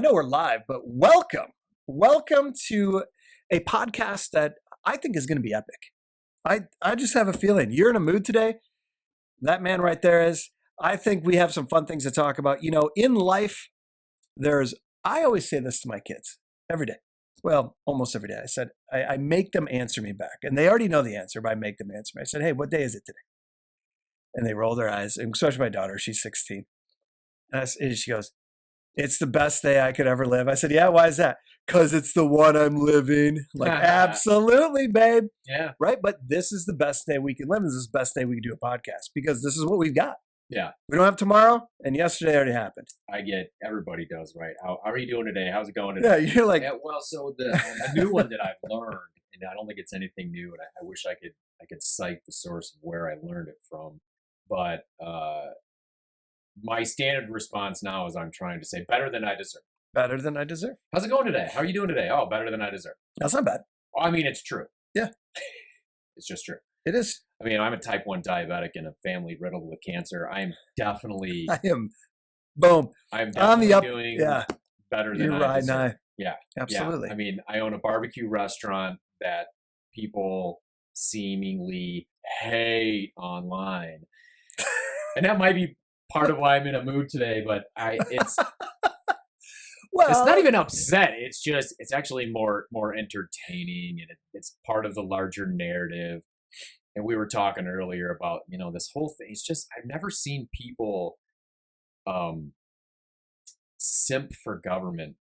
know we're live, but welcome. Welcome to a podcast that I think is going to be epic. I just have a feeling you're in a mood today. That man right there is. I think we have some fun things to talk about. You know, in life, I always say this to my kids every day. Well, almost every day. I said, I make them answer me back. And they already know the answer, but I make them answer me. I said, hey, what day is it today? And they roll their eyes, and especially my daughter, she's 16. And she goes, it's the best day I could ever live. I said, yeah, why is that? Because it's the one I'm living. Like, absolutely, babe. Yeah. Right? But this is the best day we can live. This is the best day we can do a podcast because this is what we've got. Yeah. We don't have tomorrow, and yesterday already happened. I get everybody does, right? How are you doing today? How's it going today? Yeah, you're like... Yeah, well, so the new one that I've learned, and I don't think it's anything new, and I wish I could cite the source of where I learned it from, but my standard response now is I'm trying to say better than I deserve. Better than I deserve. How's it going today? How are you doing today? Oh, better than I deserve. That's not bad. Well, I mean, it's true. Yeah. It's just true. It is. I mean, I'm a type 1 diabetic in a family riddled with cancer. I am definitely... Boom. I'm definitely doing better than You're I riding deserve. high. Yeah. Absolutely. Yeah. I mean, I own a barbecue restaurant that people seemingly hate online. And that might be part of why I'm in a mood today, but it's not even upset. It's actually more entertaining, and it's part of the larger narrative. And we were talking earlier about, this whole thing. It's just, I've never seen people simp for government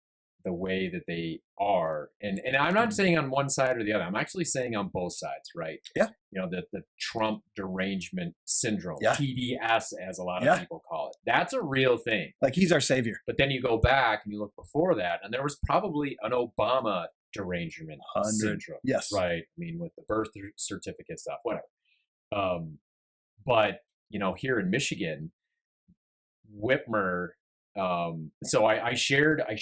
the way that they are. And I'm not saying on one side or the other. I'm actually saying on both sides, right? Yeah. The Trump derangement syndrome, yeah. TDS, as a lot of people call it. That's a real thing. Like, he's our savior. But then you go back and you look before that, and there was probably an Obama derangement syndrome. Yes. Right. I mean, with the birth certificate stuff, whatever. But, here in Michigan, Whitmer, so I shared a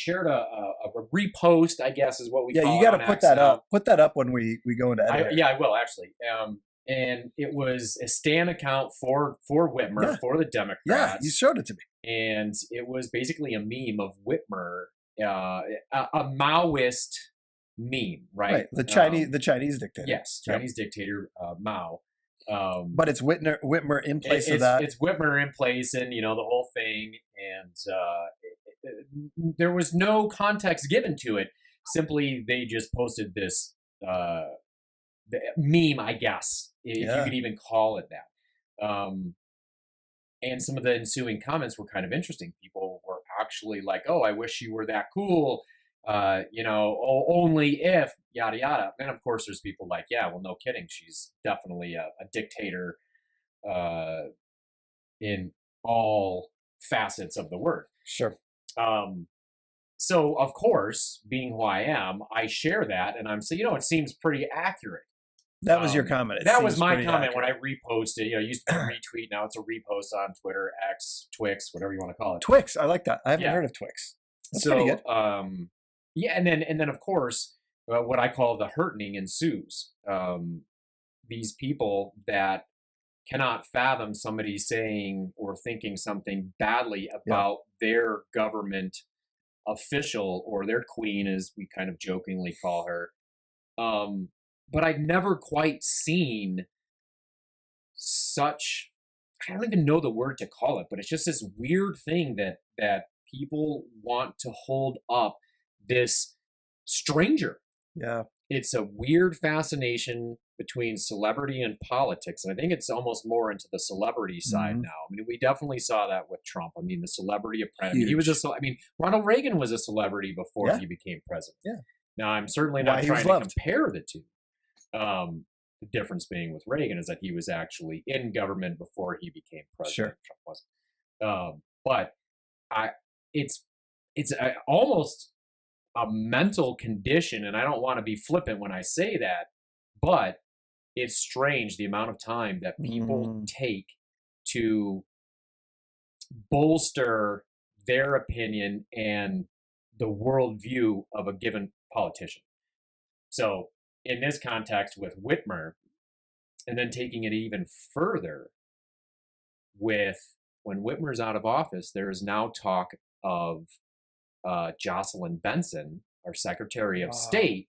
repost, I guess is what we call it. Yeah, you got to put that up. Put that up when we go into editing. I will actually. And it was a stan account for Whitmer, for the Democrats. Yeah, you showed it to me. And it was basically a meme of Whitmer, a Maoist meme, right? Right, the Chinese dictator. Yes, Chinese dictator Mao. But it's Whitmer in place of that. It's Whitmer in place, and the whole thing, and there was no context given to it. Simply, they just posted this the meme, I guess, if you could even call it that. And some of the ensuing comments were kind of interesting. People were actually like, "Oh, I wish you were that cool." Only if yada yada. And of course, there's people like, yeah, well, no kidding. She's definitely a dictator in all facets of the word. Sure. So of course, being who I am, I share that, and I'm saying, it seems pretty accurate. That was your comment. That was my comment when I reposted. It used to be a retweet. Now it's a repost on Twitter, X, Twix, whatever you want to call it. Twix. I like that. I haven't heard of Twix. That's pretty good. Yeah, and then of course, what I call the hurting ensues. These people that cannot fathom somebody saying or thinking something badly about their government official or their queen, as we kind of jokingly call her. But I've never quite seen such, I don't even know the word to call it, but it's just this weird thing that people want to hold up this stranger. Yeah. It's a weird fascination between celebrity and politics. And I think it's almost more into the celebrity side now. I mean, we definitely saw that with Trump. I mean, the celebrity apprentice. He was Ronald Reagan was a celebrity before he became president. Yeah. Now, I'm certainly not trying to compare the two. The difference being with Reagan is that he was actually in government before he became president. Sure. Trump wasn't. But it's almost a mental condition, and I don't want to be flippant when I say that, but it's strange the amount of time that people take to bolster their opinion and the worldview of a given politician. So in this context with Whitmer, and then taking it even further with when Whitmer's out of office, there is now talk of Jocelyn Benson, our Secretary of Wow. State,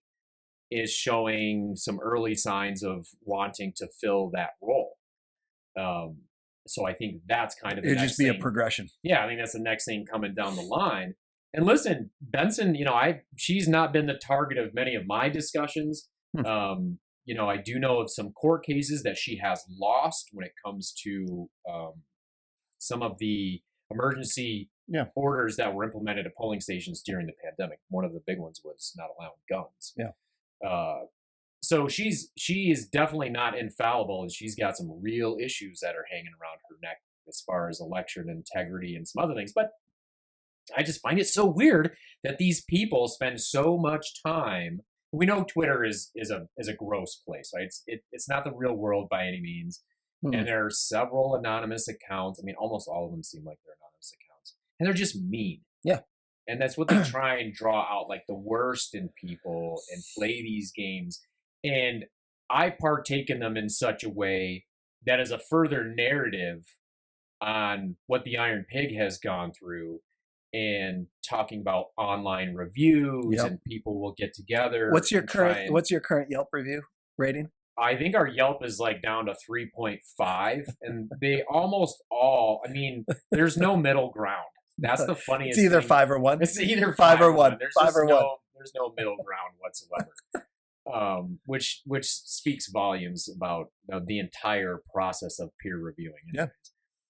is showing some early signs of wanting to fill that role. So I think that's kind of the It'd next just be a thing. progression. Yeah, I think that's the next thing coming down the line. And listen, Benson, she's not been the target of many of my discussions. I do know of some court cases that she has lost when it comes to some of the emergency orders that were implemented at polling stations during the pandemic. One of the big ones was not allowing guns. So she is definitely not infallible, and she's got some real issues that are hanging around her neck as far as election integrity and some other things. But I just find it so weird that these people spend so much time. We know Twitter is a gross place, right? It's not the real world by any means. And there are several anonymous accounts. I mean, almost all of them seem like they're anonymous accounts, and they're just mean. Yeah. And that's what they try and draw out, like the worst in people, and play these games. And I partake in them in such a way that is a further narrative on what the Iron Pig has gone through, and talking about online reviews, and people will get together. What's your current Yelp review rating? I think our Yelp is like down to 3.5, and they almost all, I mean, there's no middle ground. That's the funniest. It's either thing. 5 or 1. It's either 5 or 1. There's 5 or 1. There's no middle ground whatsoever. Which speaks volumes about the entire process of peer reviewing. Anyways.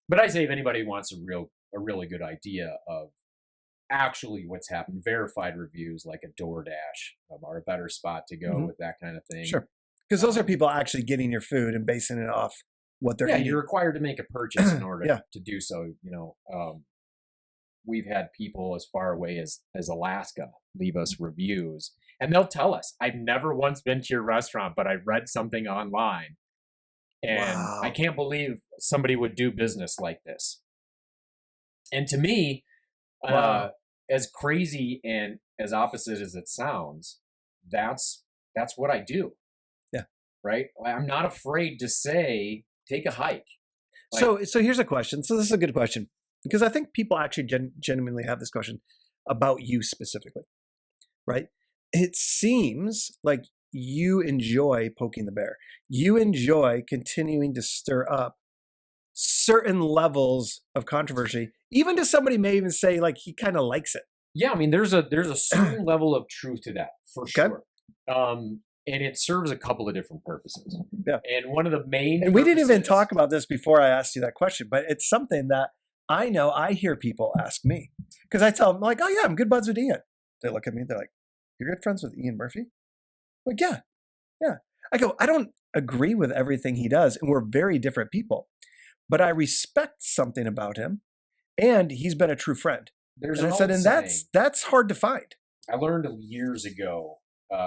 But I say if anybody wants a really good idea of actually what's happened, verified reviews like a DoorDash are a better spot to go with that kind of thing. Sure. Because those are people actually getting your food and basing it off what they're eating. You're required to make a purchase in order to do so. We've had people as far away as Alaska leave us reviews, and they'll tell us, I've never once been to your restaurant, but I read something online, and I can't believe somebody would do business like this. And to me, as crazy and as opposite as it sounds, that's what I do. Right? I'm not afraid to say, take a hike. So here's a question. So this is a good question, because I think people actually genuinely have this question about you specifically, right? It seems like you enjoy poking the bear. You enjoy continuing to stir up certain levels of controversy, even to somebody may even say like he kind of likes it. Yeah, I mean, there's a certain level of truth to that, for sure. And it serves a couple of different purposes. Yeah. And one of the main we didn't even talk about this before I asked you that question, but it's something that I know I hear people ask me. Because I tell them, like, oh yeah, I'm good buds with Ian. They look at me, they're like, you're good friends with Ian Murphy? I'm like, yeah. I go, I don't agree with everything he does, and we're very different people. But I respect something about him, and he's been a true friend. That's hard to find. I learned years ago,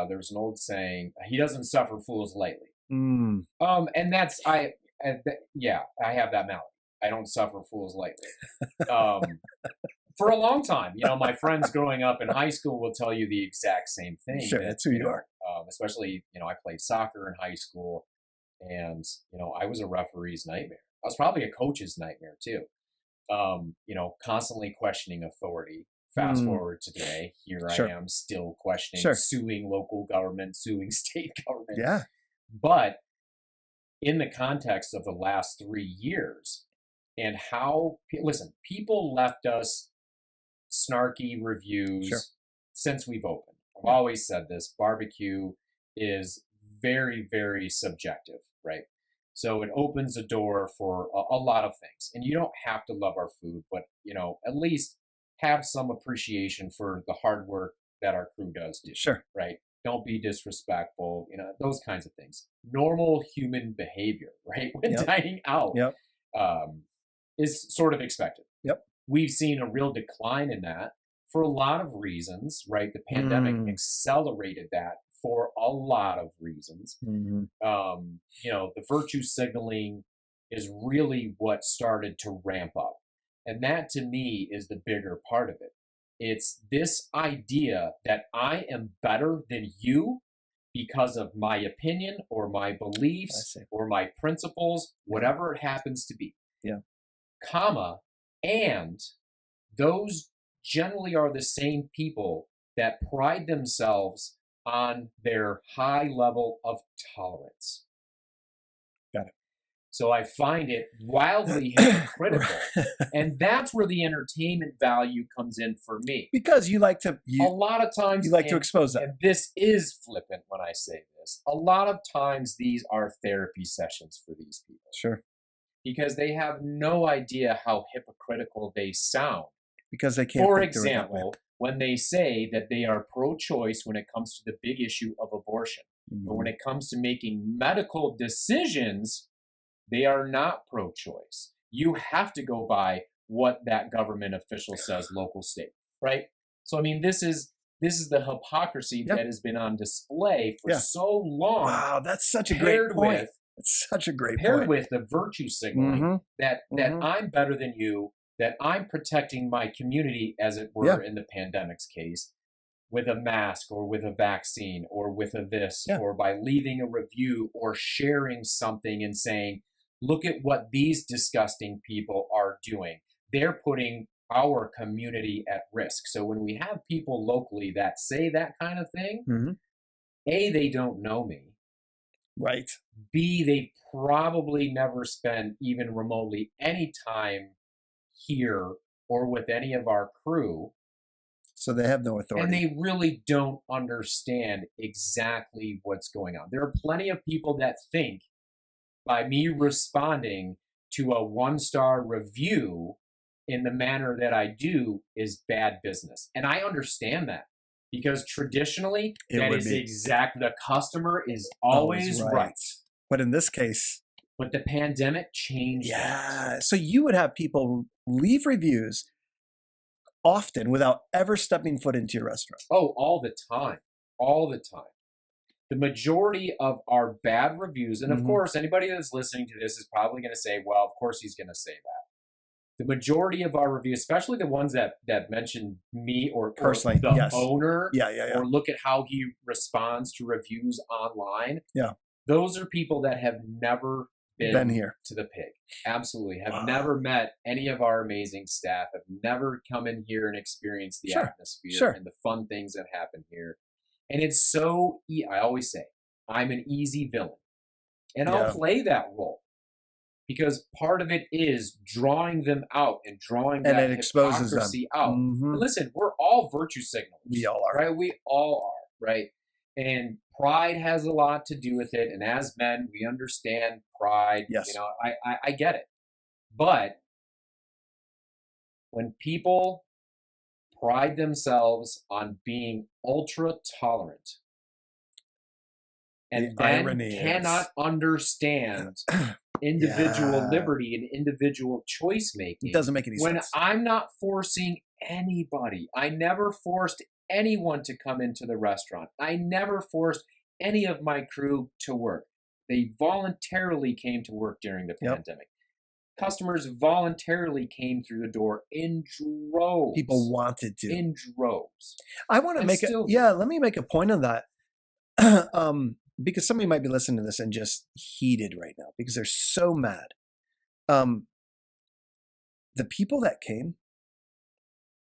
there's an old saying, he doesn't suffer fools lightly. And that's, I have that malady. I don't suffer fools lightly. For a long time, my friends growing up in high school will tell you the exact same thing. Sure, that's who you are. Especially, I played soccer in high school, and, I was a referee's nightmare. I was probably a coach's nightmare too. Constantly questioning authority. Fast forward to today, here I am still questioning, suing local government, suing state government. Yeah. But in the context of the last 3 years, and how, listen, people left us snarky reviews since we've opened. I've always said this, barbecue is very, very subjective, right? So it opens the door for a lot of things. And you don't have to love our food, but, at least have some appreciation for the hard work that our crew does do. Sure. Right? Don't be disrespectful, those kinds of things. Normal human behavior, right? When dining out is sort of expected. Yep. We've seen a real decline in that for a lot of reasons, right? The pandemic accelerated that for a lot of reasons. The virtue signaling is really what started to ramp up. And that to me is the bigger part of it. It's this idea that I am better than you because of my opinion or my beliefs or my principles, whatever it happens to be. Yeah. And those generally are the same people that pride themselves on their high level of tolerance. Got it. So I find it wildly hypocritical. And that's where the entertainment value comes in for me. Because you like to, A lot of times, you like to expose that. and this is flippant when I say this, a lot of times these are therapy sessions for these people. Sure. Because they have no idea how hypocritical they sound. Because they can't. For example, when they say that they are pro-choice when it comes to the big issue of abortion, but when it comes to making medical decisions, they are not pro-choice. You have to go by what that government official says, local, state, right? So I mean, this is the hypocrisy that has been on display for so long. Wow, that's such a great point. It's such a great point. Paired with the virtue signaling that I'm better than you, that I'm protecting my community, as it were, in the pandemic's case, with a mask or with a vaccine or with a this, or by leaving a review or sharing something and saying, look at what these disgusting people are doing. They're putting our community at risk. So when we have people locally that say that kind of thing, A, they don't know me. Right. B, they probably never spent even remotely any time here or with any of our crew. So they have no authority. And they really don't understand exactly what's going on. There are plenty of people that think by me responding to a 1-star review in the manner that I do is bad business. And I understand that. Because traditionally, that is exactly, the customer is always right. But in this case, but the pandemic changed that. So you would have people leave reviews often without ever stepping foot into your restaurant. Oh, all the time. All the time. The majority of our bad reviews, and of course, anybody that's listening to this is probably going to say, well, of course he's going to say that. The majority of our reviews, especially the ones that mention me or personally, the owner, or look at how he responds to reviews online. Yeah. Those are people that have never been here to the pig. Absolutely. Have never met any of our amazing staff, have never come in here and experienced the atmosphere and the fun things that happen here. And it's so, I always say, I'm an easy villain. And I'll play that role. Because part of it is drawing them out and drawing that hypocrisy out. But listen, we're all virtue signalers. We all are. Right? We all are, right? And pride has a lot to do with it. And as men, we understand pride. Yes. You know, I get it. But when people pride themselves on being ultra tolerant and then cannot understand individual liberty and individual choice making. It doesn't make any sense. When I'm not forcing anybody, I never forced anyone to come into the restaurant. I never forced any of my crew to work. They voluntarily came to work during the pandemic. Customers voluntarily came through the door in droves. People wanted to. In droves. I want to make let me make a point on that. Because somebody might be listening to this and just heated right now because they're so mad. The people that came,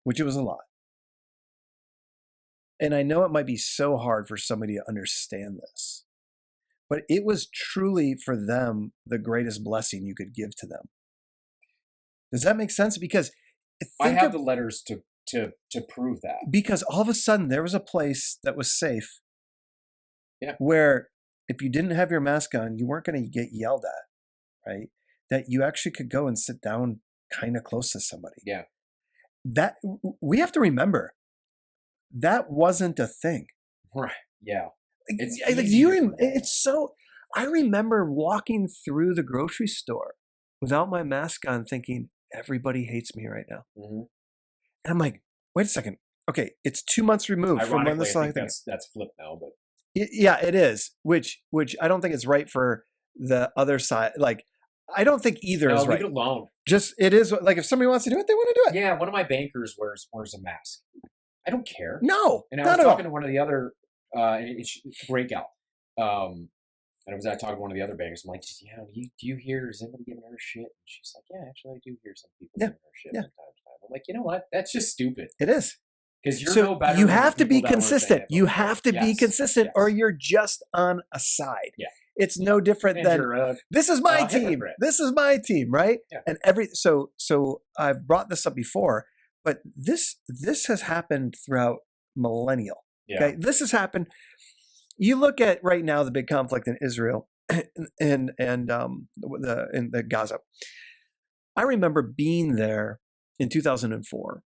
which it was a lot, and I know it might be so hard for somebody to understand this, but it was truly for them the greatest blessing you could give to them. Does that make sense? Because I have the letters to prove that. Because all of a sudden there was a place that was safe. Where if you didn't have your mask on, you weren't going to get yelled at, right? That you actually could go and sit down kind of close to somebody. Yeah. That we have to remember that wasn't a thing. Right. Yeah. I remember walking through the grocery store without my mask on thinking everybody hates me right now. And I'm like, wait a second. Okay. It's 2 months removed from when this thing. That's flipped now, but. Yeah, it is. Which I don't think is right for the other side. Like, I don't think either is right. Leave it alone. Just it is like if somebody wants to do it, they want to do it. Yeah, one of my bankers wears a mask. I don't care. No, and I was talking to one of the other breakout. And I was talking to one of the other bankers. I'm like, do you hear? Is anybody giving her shit? And she's like, yeah, actually, I do hear some people giving her shit from time to time. I'm like, you know what? That's just stupid. It is. Because you're So no better. you than the have to be people that were saying consistent. it You before. have to be Yes, consistent, yes. or you're just on a side. Yeah. It's no different And than you're this is my team. hypocrite. This is my team, right? Yeah. And so I've brought this up before, but this has happened throughout millennial. Yeah. Okay, this has happened. You look at right now the big conflict in Israel and in the Gaza. I remember being there in 2004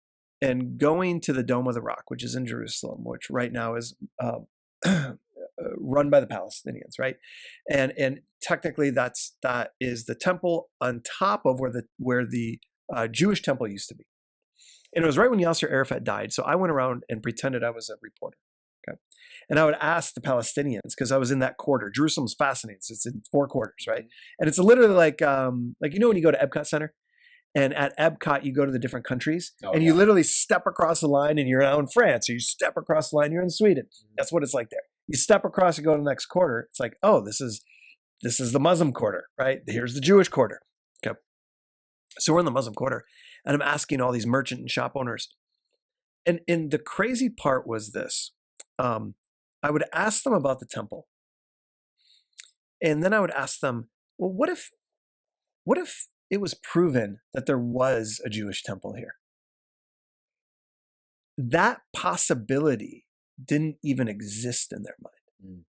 and going to the Dome of the Rock, which is in Jerusalem, which right now is run by the Palestinians, right? And technically that is the temple on top of where the Jewish temple used to be. And it was right when Yasser Arafat died. So I went around and pretended I was a reporter. Okay. And I would ask the Palestinians, because I was in that quarter. Jerusalem's fascinating. It's in 4 quarters, right? And it's literally like when you go to Epcot Center, and at Epcot you go to the different countries, and you literally step across the line and you're now in France, or you step across the line, you're in Sweden. That's what it's like there. You step across and go to the next quarter. It's like, oh, this is the Muslim quarter, right? Here's the Jewish quarter. Okay. So we're in the Muslim quarter, and I'm asking all these merchant and shop owners. And the crazy part was this. I would ask them about the temple. And then I would ask them, well, what if it was proven that there was a Jewish temple here? That possibility didn't even exist in their mind.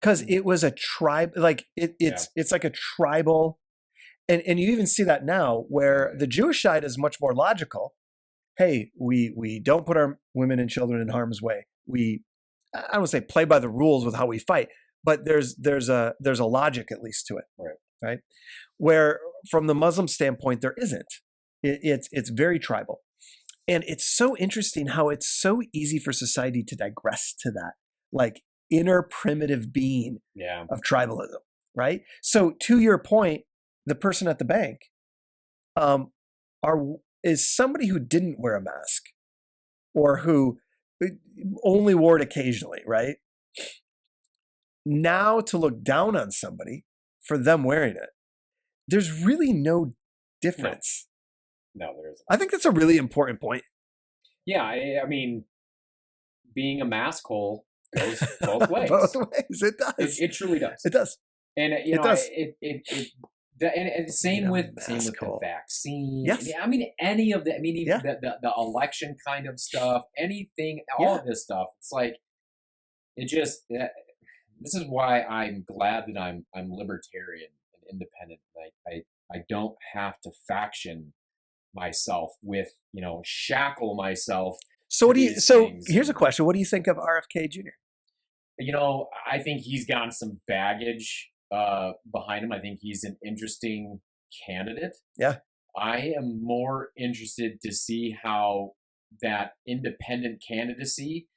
Because it was a tribe, like it's like a tribal, and you even see that now where the Jewish side is much more logical. Hey, we don't put our women and children in harm's way. I don't want to say play by the rules with how we fight, but there's a logic at least to it, right? Where from the Muslim standpoint there isn't. It's very tribal, and it's so interesting how it's so easy for society to digress to that, like inner primitive being of tribalism, right? So to your point, the person at the bank is somebody who didn't wear a mask or who only wore it occasionally, right? Now to look down on somebody for them wearing it, there's really no difference. No, there isn't. I think that's a really important point. Yeah, I mean, being a mask hole goes both ways. Both ways, it does. It truly does. It does. And It does. And same with the vaccine. Yes. I mean, any of the, I mean, even the election kind of stuff, anything, all of this stuff. It's like, this is why I'm glad that I'm libertarian and independent. I don't have to faction myself with, shackle myself. So here's a question. What do you think of RFK Jr.? I think he's gotten some baggage behind him. I think he's an interesting candidate. Yeah. I am more interested to see how that independent candidacy,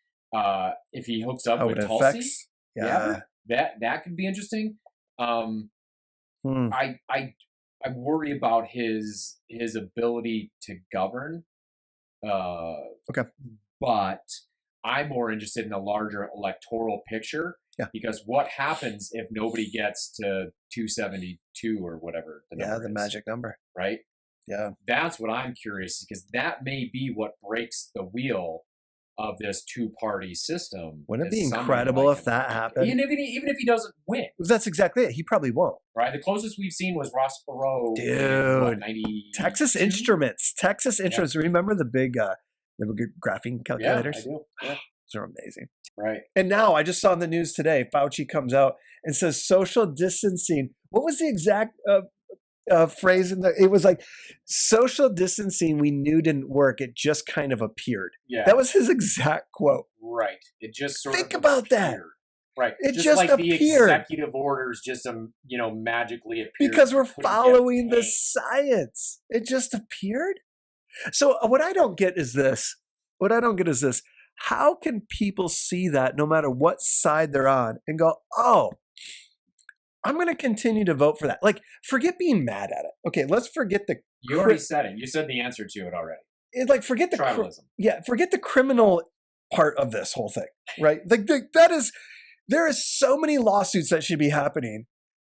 if he hooks up with Tulsi, that could be interesting. I worry about his ability to govern. Okay. But I'm more interested in the larger electoral picture. Yeah. Because what happens if nobody gets to 272 or whatever the number is? Magic number. Right? Yeah. That's what I'm curious, because that may be what breaks the wheel of this two-party system. Wouldn't it be incredible if that happened? Even if he doesn't win. That's exactly it. He probably won't. Right? The closest we've seen was Ross Perot. Dude. 90 Texas Instruments. Yeah. Remember the big graphing calculators? Yeah, I do. Yeah. Those are amazing. Right. And now I just saw in the news today, Fauci comes out and says social distancing. What was the exact phrase it was like social distancing we knew didn't work. It just kind of appeared. Yeah. That was his exact quote. Right. It just sort Think of about appeared. that. Right. It just just like appeared. The executive orders just magically appeared. Because we're following the science. It just appeared. So what I don't get is this. How can people see that no matter what side they're on and go, oh, I'm going to continue to vote for that? Like, forget being mad at it. Okay, let's forget the... You already said it. You said the answer to it already. It's like, forget the... Tribalism. Forget the criminal part of this whole thing, right? Like, there is so many lawsuits that should be happening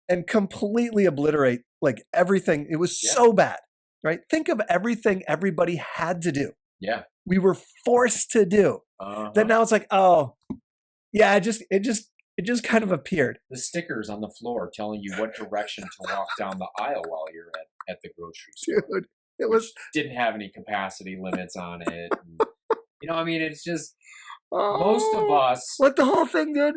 and completely obliterate, like, everything. It was so bad. right? Think of everything everybody had to do. Yeah. We were forced to do. Then now it's like, oh, yeah, it just kind of appeared. The stickers on the floor telling you what direction to walk down the aisle while you're at the grocery store. Dude, it was didn't have any capacity limits on it. And, I mean, it's just most of us. Like the whole thing, dude.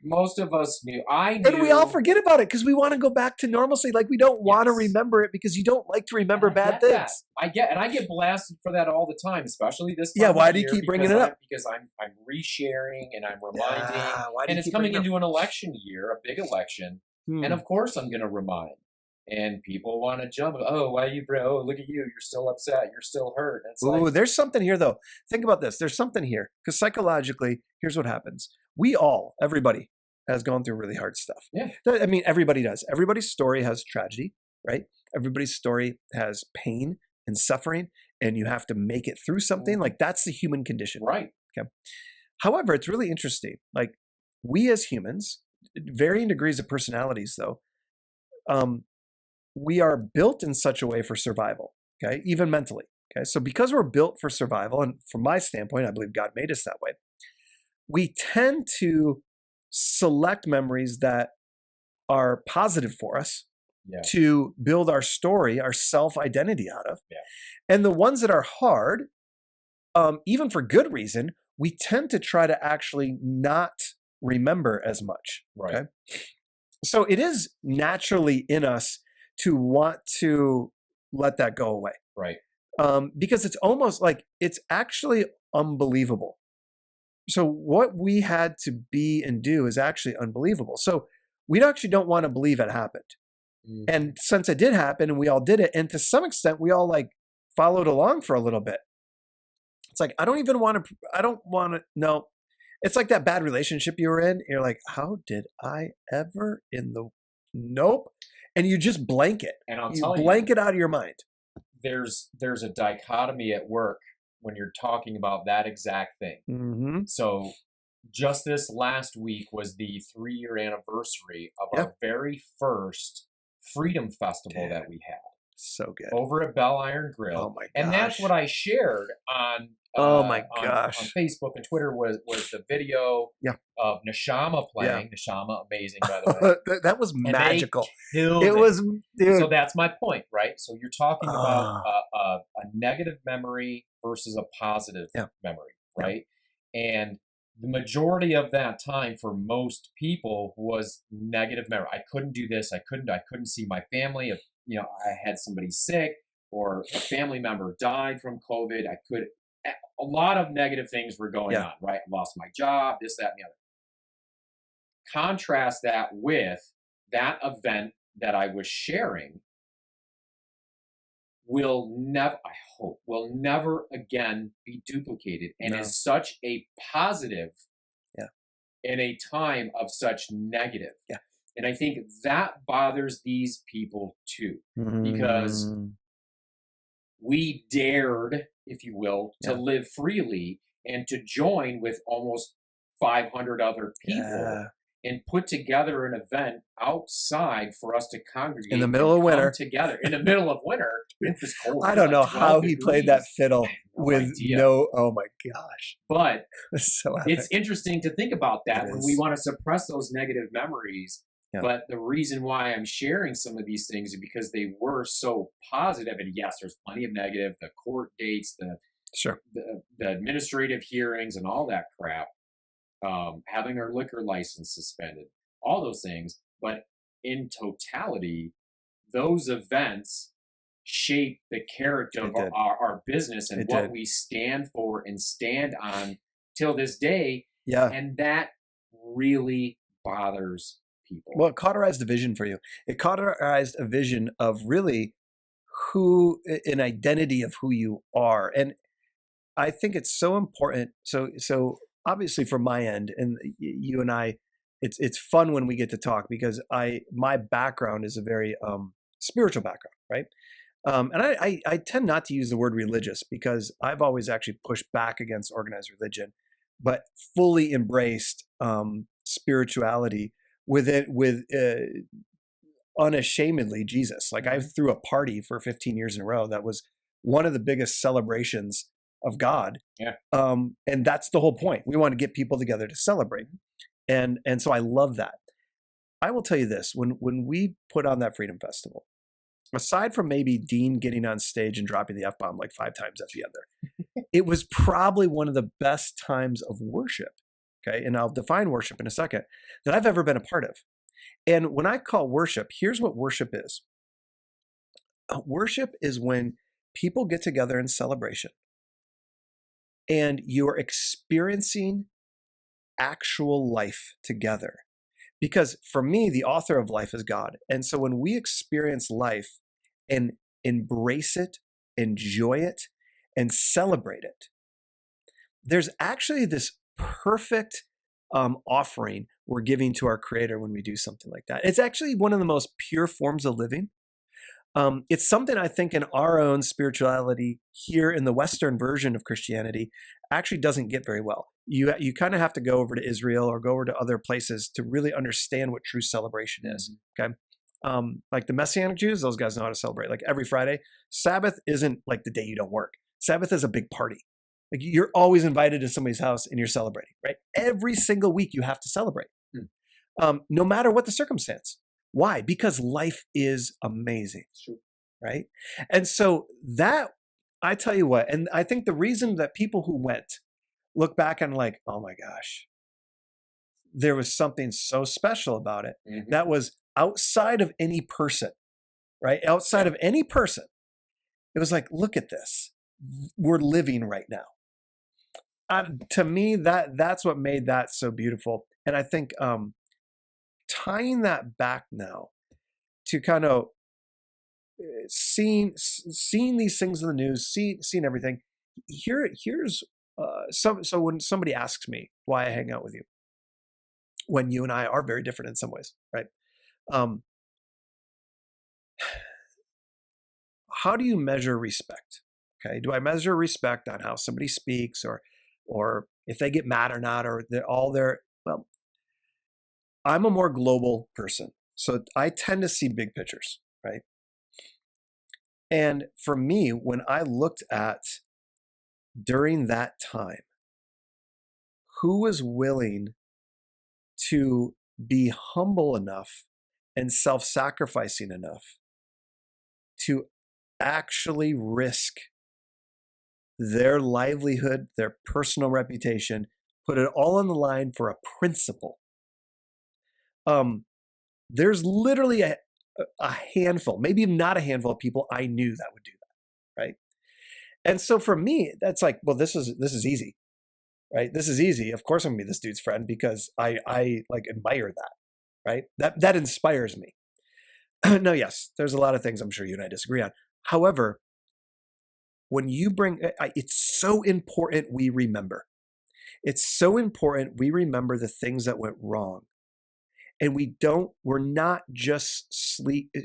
Most of us knew. I knew. And we all forget about it because we want to go back to normalcy. Like we don't want to remember it because you don't like to remember bad things. That. I get blasted for that all the time, especially this time. Yeah, why do you keep bringing it up? Because I'm resharing and I'm reminding. And it's coming into an election year, a big election, and of course I'm going to remind. And people want to jump. Oh, why you? Oh, look at you! You're still upset. You're still hurt. It's there's something here though. Think about this. There's something here because psychologically, here's what happens. Everybody has gone through really hard stuff. Yeah. I mean, everybody does. Everybody's story has tragedy, right? Everybody's story has pain and suffering, and you have to make it through something. Like that's the human condition. Right. Okay. However, it's really interesting. Like we as humans, varying degrees of personalities though, we are built in such a way for survival, okay? Even mentally, okay? So because we're built for survival, and from my standpoint, I believe God made us that way, we tend to select memories that are positive for us to build our story, our self-identity out of. Yeah. And the ones that are hard, even for good reason, we tend to try to actually not remember as much, right? Okay? So it is naturally in us to want to let that go away. Right. Because it's almost like it's actually unbelievable. So what we had to be and do is actually unbelievable. So we actually don't want to believe it happened. And since it did happen and we all did it, and to some extent we all like followed along for a little bit. It's like, I don't want to know. It's like that bad relationship you were in. You're like, how did I ever nope. And you just blank it. And I'll you tell blank it out of your mind. There's a dichotomy at work when you're talking about that exact thing. Mm-hmm. So just this last week was the 3-year anniversary of our very first Freedom Festival that we had. So good. Over at Bell Iron Grill. Oh my gosh. And that's what I shared on on Facebook and Twitter was the video of Neshama playing. Neshama, amazing, by the way. That was magical. It was, dude. So that's my point, right? So you're talking about a negative memory versus a positive memory, right? And the majority of that time for most people was negative memory. I couldn't do this. I couldn't see my family. If I had somebody sick or a family member died from COVID, a lot of negative things were going on, right? I lost my job, this, that, and the other. Contrast that with that event that I was sharing will never again be duplicated, and is such a positive in a time of such negative. Yeah. And I think that bothers these people too, because we dared, if you will, to live freely and to join with almost 500 other people and put together an event outside for us to congregate in the middle of winter together in the middle of winter. It was cold. I don't know how he played that fiddle with oh my gosh. But so it's interesting to think about that when we want to suppress those negative memories. Yeah. But the reason why I'm sharing some of these things is because they were so positive. And yes, there's plenty of negative, the court dates, the administrative hearings and all that crap, having our liquor license suspended, all those things. But in totality, those events shape the character of our business and what we stand for and stand on till this day. Yeah. And that really bothers people. Well, it cauterized a vision for you. It cauterized a vision of really an identity of who you are. And I think it's so important. So obviously from my end, and you and I, it's fun when we get to talk because my background is a very spiritual background, right? And I tend not to use the word religious because I've always actually pushed back against organized religion, but fully embraced spirituality with unashamedly Jesus. Like I threw a party for 15 years in a row. That was one of the biggest celebrations of God. Yeah. And that's the whole point. We want to get people together to celebrate. And so I love that. I will tell you this, when we put on that Freedom Festival, aside from maybe Dean getting on stage and dropping the F-bomb like 5 times at the end there, it was probably one of the best times of worship. Okay. And I'll define worship in a second, that I've ever been a part of. And when I call worship, here's what worship is. Worship is when people get together in celebration and you're experiencing actual life together. Because for me, the author of life is God. And so when we experience life and embrace it, enjoy it, and celebrate it, there's actually this perfect offering we're giving to our Creator when we do something like that. It's actually one of the most pure forms of living. It's something I think in our own spirituality here in the Western version of Christianity actually doesn't get very well. You kind of have to go over to Israel or go over to other places to really understand what true celebration is. Okay. Like the Messianic Jews, those guys know how to celebrate. Like every Friday, Sabbath isn't like the day you don't work. Sabbath is a big party. Like you're always invited to somebody's house and you're celebrating, right? Every single week you have to celebrate, no matter what the circumstance. Why? Because life is amazing, right? And so that, I tell you what, and I think the reason that people who went look back and like, oh my gosh, there was something so special about it that was outside of any person, right? Outside of any person. It was like, look at this. We're living right now. To me, that's what made that so beautiful. And I think tying that back now to kind of seeing these things in the news, seeing everything. Here's so when somebody asks me why I hang out with you, when you and I are very different in some ways, right? How do you measure respect? Okay, do I measure respect on how somebody speaks, or if they get mad or not, or they're all there? Well, I'm a more global person, so I tend to see big pictures, right? And for me, when I looked at during that time, who was willing to be humble enough and self-sacrificing enough to actually risk their livelihood, their personal reputation, put it all on the line for a principle. There's literally a handful, maybe not a handful of people I knew that would do that, right? And so for me, that's like, well, this is easy, right? This is easy. Of course I'm gonna be this dude's friend because I like admire that, right? That inspires me. No, yes, there's a lot of things I'm sure you and I disagree on. However, when you bring, it's so important we remember. It's so important we remember the things that went wrong. And we're not just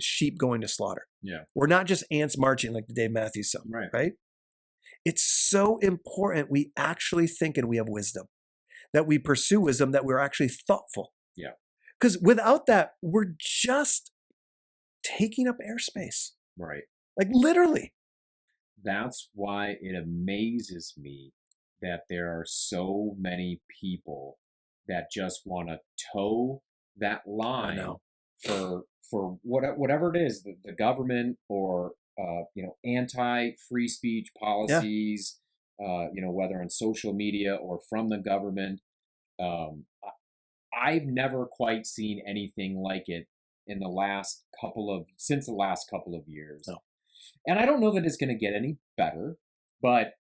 sheep going to slaughter. Yeah. We're not just ants marching like the Dave Matthews song, right? It's so important we actually think and we have wisdom, that we pursue wisdom, that we're actually thoughtful. Yeah. Because without that, we're just taking up airspace. Right. Like literally. That's why it amazes me that there are so many people that just want to toe that line for whatever it is, the government or anti-free speech policies, whether on social media or from the government. I've never quite seen anything like it in since the last couple of years. No. And I don't know that it's going to get any better, but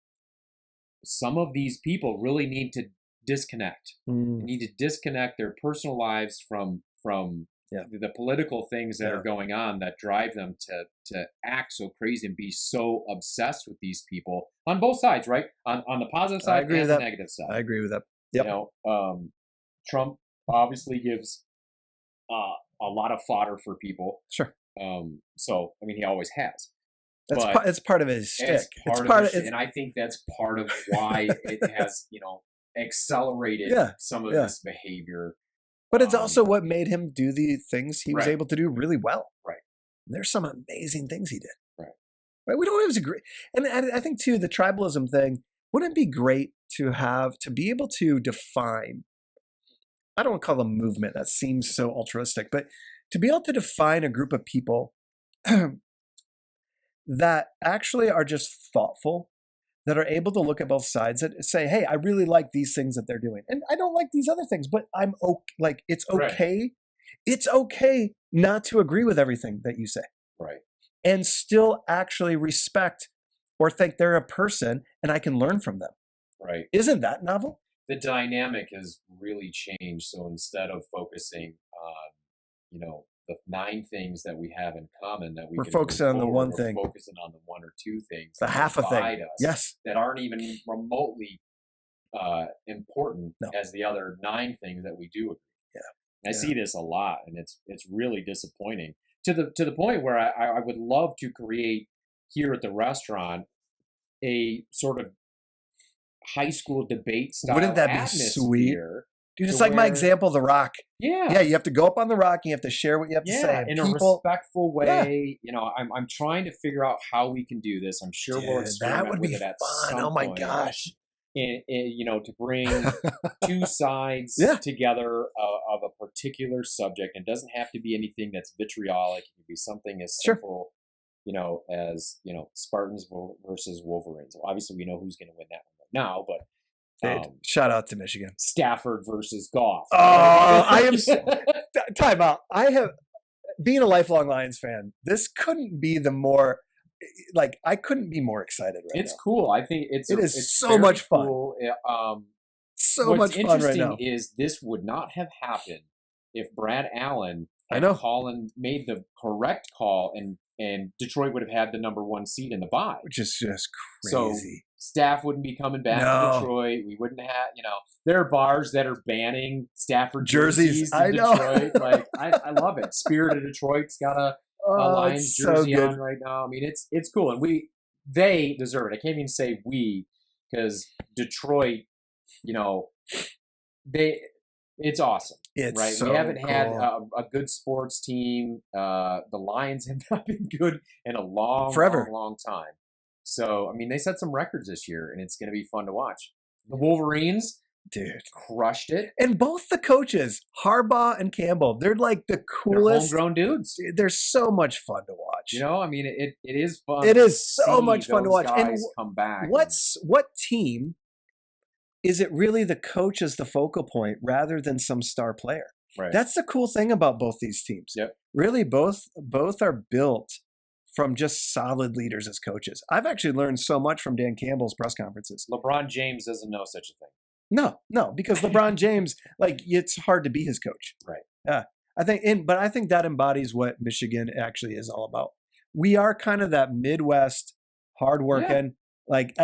some of these people really need to disconnect. Need to disconnect their personal lives from the political things that are going on that drive them to act so crazy and be so obsessed with these people on both sides, right? On the positive side and the negative side. I agree with that. Yep. Trump obviously gives a lot of fodder for people. Sure. So I mean, he always has. It's part of his shtick. And I think that's part of why it has, accelerated some of this behavior. But it's also what made him do the things he was Right. able to do really well. Right. There's some amazing things he did. Right. We don't always agree. And I think, too, the tribalism thing, wouldn't it be great to be able to define, I don't want to call them movement, that seems so altruistic, but to be able to define a group of people that actually are just thoughtful, that are able to look at both sides and say, hey, I really like these things that they're doing. And I don't like these other things, but I'm okay. Like, it's okay. Right. It's okay not to agree with everything that you say. Right. And still actually respect or think they're a person and I can learn from them. Right. Isn't that novel? The dynamic has really changed. So instead of focusing on, the 9 things that we have in common that we're focusing on the one thing. We're focusing on the 1 or 2 things. The half a thing. Yes. That aren't even remotely important as the other 9 things that we do agree. Yeah. I see this a lot, and it's really disappointing to the point where I would love to create here at the restaurant a sort of high school debate style. Wouldn't that be sweet? Dude, it's like my example, The Rock. Yeah. Yeah, you have to go up on The Rock and you have to share what you have to say. In a respectful way. Yeah. I'm trying to figure out how we can do this. I'm sure we'll experiment that would be with it at fun. some Oh my point. gosh. And, to bring 2 sides together of a particular subject. It doesn't have to be anything that's vitriolic. It can be something as simple, as, Spartans versus Wolverines. Well, obviously, we know who's going to win that one right now, but shout out to Michigan. Stafford versus Goff. Oh, I am. Time out. Being a lifelong Lions fan, this couldn't be the more, I couldn't be more excited right now. It's cool. I think it is so much fun. Cool. So much fun right now. What's interesting is this would not have happened if Brad Allen had made the correct call and Detroit would have had the number 1 seed in the bye. Which is just crazy. So Staff wouldn't be coming back to Detroit. We wouldn't have, there are bars that are banning Stafford jerseys in Detroit. I love it. Spirit of Detroit's got a Lions jersey on right now. I mean, it's cool. And they deserve it. I can't even say we, because Detroit, it's awesome. It's right. So we haven't cool. had a good sports team. The Lions have not been good in a long time. So, I mean, they set some records this year, and it's going to be fun to watch. The Wolverines, crushed it. And both the coaches, Harbaugh and Campbell, they're like the coolest. They're homegrown dudes. They're so much fun to watch. I mean, it is fun. It is so much fun to watch. And come back. What team is it really the coach as the focal point rather than some star player? Right. That's the cool thing about both these teams. Yep. Really, both are built from just solid leaders as coaches. I've actually learned so much from Dan Campbell's press conferences. LeBron James doesn't know such a thing. No, because LeBron James, it's hard to be his coach. Right. Yeah. But I think that embodies what Michigan actually is all about. We are kind of that Midwest, hardworking, I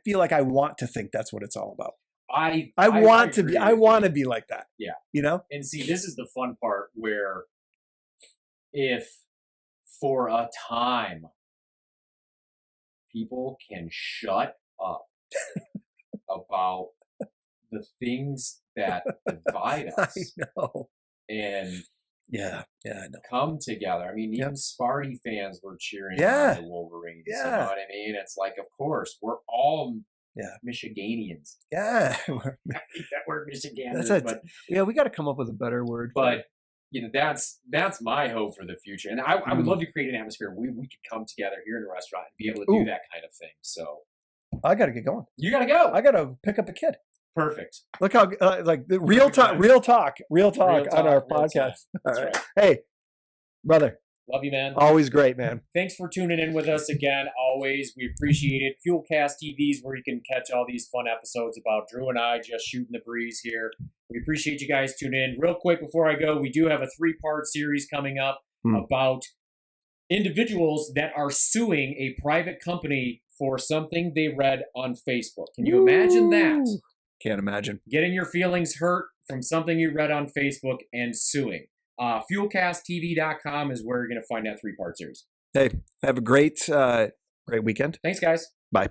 feel like I want to think that's what it's all about. I want to be like that. Yeah. And see, this is the fun part where if for a time people can shut up about the things that divide us. I know. And I know. Come together. I mean, even Sparty fans were cheering on the Wolverines. You know what I mean? It's like, of course, we're all Michiganians. Yeah. That word Michiganders. But we got to come up with a better word. But that's my hope for the future. And I would love to create an atmosphere where we could come together here in a restaurant and be able to do that kind of thing. So I got to get going. You got to go. I got to pick up a kid. Perfect. Look how the real talk on our podcast. All right. Hey, brother. Love you, man. Always great, man. Thanks for tuning in with us again. Always. We appreciate it. FUELcast TV is where you can catch all these fun episodes about Drew and I just shooting the breeze here. We appreciate you guys tuning in. Real quick before I go, we do have a 3-part series coming up about individuals that are suing a private company for something they read on Facebook. Can you imagine that? Can't imagine. Getting your feelings hurt from something you read on Facebook and suing. FUELcastTV.com is where you're going to find that 3-part series. Hey, have a great weekend. Thanks, guys. Bye.